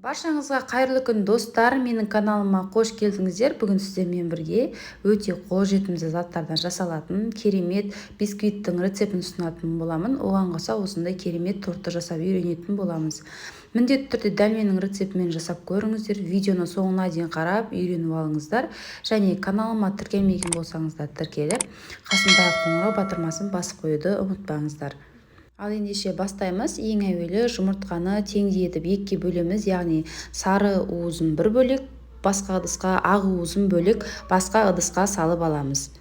Баршаңызға қайырлы күн достар, менің каналыма қош келдіңіздер. Бүгін сіздермен бірге өте қолжетімді заттардан жасалатын керемет бисквиттің рецептін ұсынатын боламын. Оған қоса осындай керемет тортты жасап үйренетін боламыз. Міндетті түрде дәл менің рецептімен жасап көріңіздер. Видеоны соңына дейін қарап үйреніп алыңыздар. Және каналыма тіркелмеген болсаңыздар тіркеліп, қасындағы қоңырау батырмасын басып қоюды ұмытпаңыздар. Ал ендеше бастаймыз. Ең әуелі жұмыртқаны теңдей етіп екіге бөлеміз, яғни сары уызын бір бөлек, басқа ыдысқа, ақ уызын бөлек, басқа ыдысқа салып аламыз.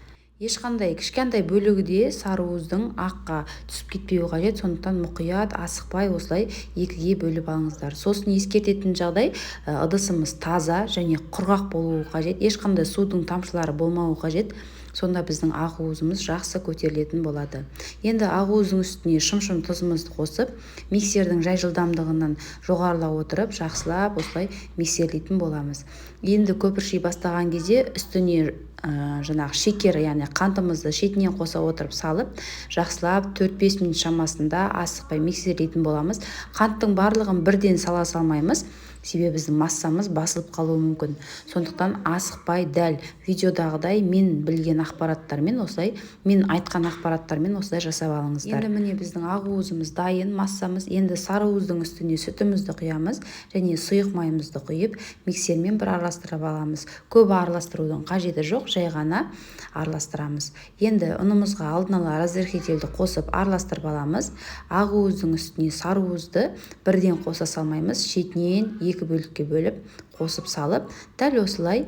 Ешқандай кішкентай бөлігі де сары уыздың аққа түсіп кетпеуі қажет, сондықтан мұқият асықпай осылай екіге бөліп алыңыздар. Сосын ескертетін жағдай, ыдысымыз таза және құрғақ болуы қажет, ешқандай судың тамшылары болмауы қажет. Сонда біздің ақ уызымыз жақсы көтерілетін болады. Енді ақ уыздың үстіне шым-шым тұзымызды қосып, миксердің жай жылдамдығынан жоғарылай отырып, жақсылап осылай миксерлейтін боламыз. Енді көпірши бастаған кезде үстіне жаңағы шекер, яғни қантымызды шетінен қоса отырып салып, жақсылап 4-5 минут шамасында асықпай миксерлейтін боламыз. Қанттың барлығын бірден сала салмаймыз, себебі біздің массамыз басылып қалуы мүмкін. Сондықтан асықпай дәл видеодағыдай мен білген ақпараттармен осылай, мен айтқан ақпараттармен осылай жасап алыңыздар. Енді міне біздің ақ уызымыз дайын, массамыз. Енді сары уыздың үстіне сүтімізді құямыз және сұйық майымызды құйып, миксермен бір араластырып аламыз. Көп араластырудың қажеті жоқ, жай ғана араластырамыз. Енді ұнымызға алдын ала разрыхлителді қосып араластырып аламыз. Ақ уыздың үстіне сары уызды бірден қоса салмаймыз, шетінен екі бөлікке бөліп қосып салып, дәл осылай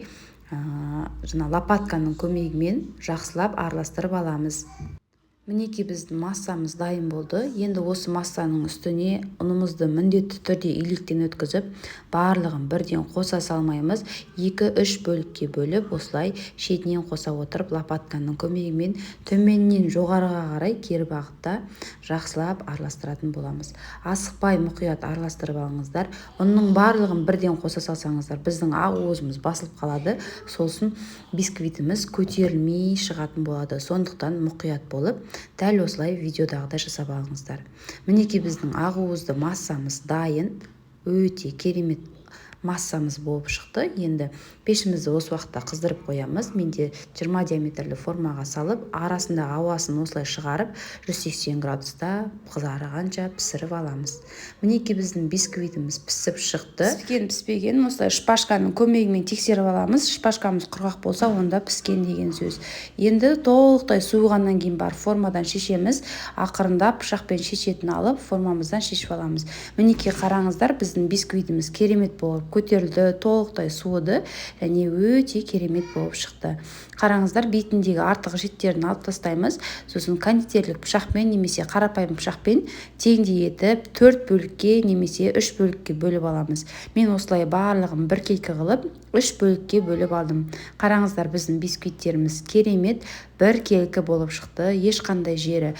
лопатканың көмегімен жақсылап араластырып аламыз. Мінекей біздің массамыз дайын болды. Енді осы массаның үстіне ұнымызды міндетті түрде илектен өткізіп, барлығын бірден қоса салмаймыз, 2-3 бөлікке бөліп, осылай шетінен қоса отырып, лопатканың көмегімен төменнен жоғарыға қарай кері бағытта жақсылап араластыратын боламыз. Асықпай мұқият араластырып алыңыздар. Ұнның барлығын бірден қоса салсаңыздар, біздің ақ уызымыз басылып қалады, сосын бисквитіміз көтерілмей шығатын болады. Сондықтан мұқият болып дәл осылай видеодағыдай жасап алыңыздар. Мінекей біздің ақ уызды массамыз дайын, өте керемет массамыз болып шықты. Енді пешімізді осы уақытта қыздырып қоямыз. Менде 20 диаметрлі формаға салып, арасындағы ауасын осылай шығарып, 180 градуста қызарғанша пісіріп аламыз. Мінекей біздің бисквитіміз пісіп шықты. Піскен піспеген осылай шпажканың көмегімен тексеріп аламыз. Шпажкамыз құрғақ болса, онда піскен деген сөз. Енді толықтай суығаннан кейін бар формадан шешеміз, ақырындап пышақпен шешетін алып, формамыздан шешіп аламыз. Мінекей қараңыздар, біздің бисквитіміз керемет болып көтерілді, толықтай суыды және өте керемет болып шықты. Қараңыздар, бетіндегі артық жеттерін алып тастаймыз. Сосын кондитерлік пышақпен немесе қарапайым пышақпен теңдей етіп 4 бөлікке немесе 3 бөлікке бөліп аламыз. Мен осылай барлығын бір келкі қылып 3 бөлікке бөліп алдым. Қараңыздар, біздің бисквиттеріміз керемет бір келкі болып шықты. Ешқандай жері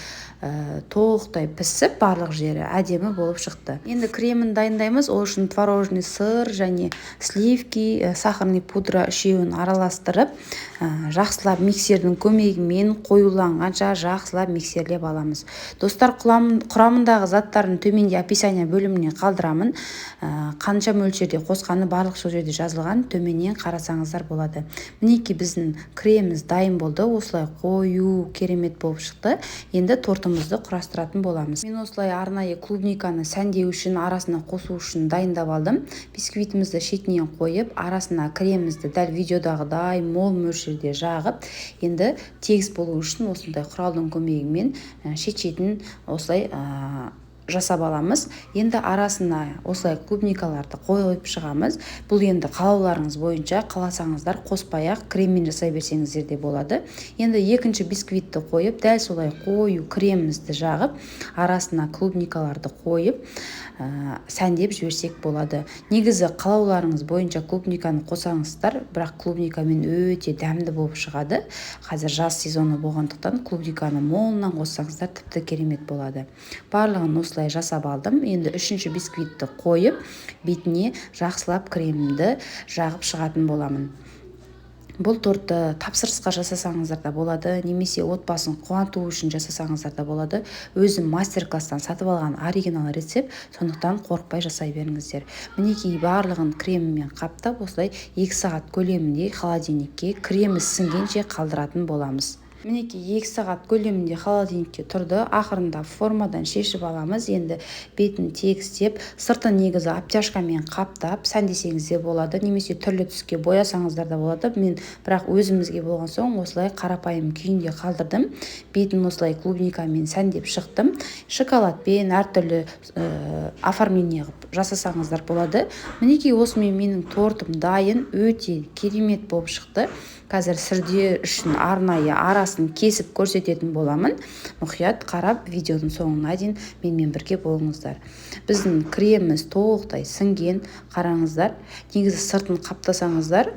толықтай пісіп, барлық жері әдемі болып шықты. Енді кремін дайындаймыз. Ол үшін творожный сыр және сливки, сахарный пудра үшеуін араластырып, жақсылап миксердің көмегімен қоюланғанша жақсылап миксерлеп аламыз. Достар, құрамындағы заттарын төменде описание бөліміне қалдырамын. Қанша мөлшерде қосқаны барлық сол жерде жазылған, төменнен қарасаңыздар болады. Мінекей біздің креміміз дайын болды. Осылай қою керемет болып шықты. Енді тортымызды құрастыратын боламыз. Мен осылай арнайы клубниканы сәндеу үшін, арасына қосу үшін дайындап алдым. Бисквитімізді шетінен қойып, арасына кремімізді дәл видеодағыдай мол мөлшерде жағып, енді тегіс болу үшін осындай құралдың көмегімен шет-шетін осылай жасап аламыз. Енді арасына осылай клубникаларды қойып шығамыз. Бұл енді қалауларыңыз бойынша, қаласаңыздар қоспай-ақ креммен жасай берсеңіздер де болады. Енді екінші бисквитті қойып, дәл солай қою кремімізді жағып, арасына клубникаларды қойып, сәндеп жіберсек болады. Негізі қалауларыңыз бойынша клубниканы қосаңыздар, бірақ клубникамен өте дәмді болып шығады. Қазір жаз сезоны болғандықтан клубниканы молынан қоссаңыздар тіпті керемет болады. Барлығын осылай жасап алдым. Енді үшінші бисквитті қойып, бетіне жақсылап кремімді жағып шығатын боламын. Бұл тортты тапсырысқа жасасаңыздар да болады, немесе отбасын қуанту үшін жасасаңыздар да болады. Өзім мастер-класстан сатып алған оригинал рецепт, сондықтан қорықпай жасай беріңіздер. Мінекей барлығын креммен қаптап, осылай 2 сағат көлемінде холодильникке кремі сіңгенше қалдыратын боламыз. Мінекей 2 сағат көлемінде холодильникте тұрды. Ақырында формадан шешіп аламыз. Енді бетін тегістеп, сыртын негізі обтяжкамен қаптап сәндесеңіз де болады, немесе түрлі түске боясаңыздар да болады. Мен бірақ өзімізге болған соң осылай қарапайым күйінде қалдырдым. Бетін осылай клубникамен сәндеп шықтым. Шоколадпен әртүрлі оформление қылып жасасаңыздар болады. Мінекей осымен менің тортым дайын, өте керемет болып шықты. Қазір сіздер үшін арнайы арасын кесіп көрсететін боламын. Мұқият қарап, видеоның соңына дейін менімен бірге болыңыздар. Біздің креміміз толықтай сіңген, қараңыздар. Негізі сыртын қаптасаңыздар,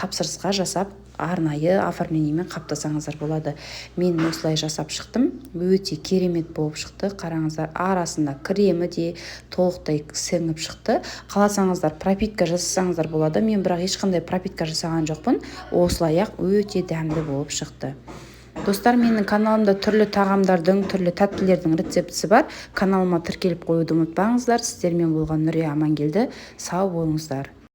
тапсырысқа жасап, арнайы оформлениемен қаптасаңыздар болады. Мен осылай жасап шықтым. Өте керемет болып шықты. Қараңыздар, арасында кремі де толықтай сіңіп шықты. Қаласаңыздар пропитка жасасаңыздар болады. Мен бірақ ешқандай пропитка жасаған жоқпын. Осылай ақ өте дәмді болып шықты. Достар, менің каналымда түрлі тағамдардың, түрлі тәттілердің рецептісі бар. Каналыма тіркеліп қоюды ұмытпаңыздар. Сіздермен болған Нұрия Амангелді. Сау болыңыздар.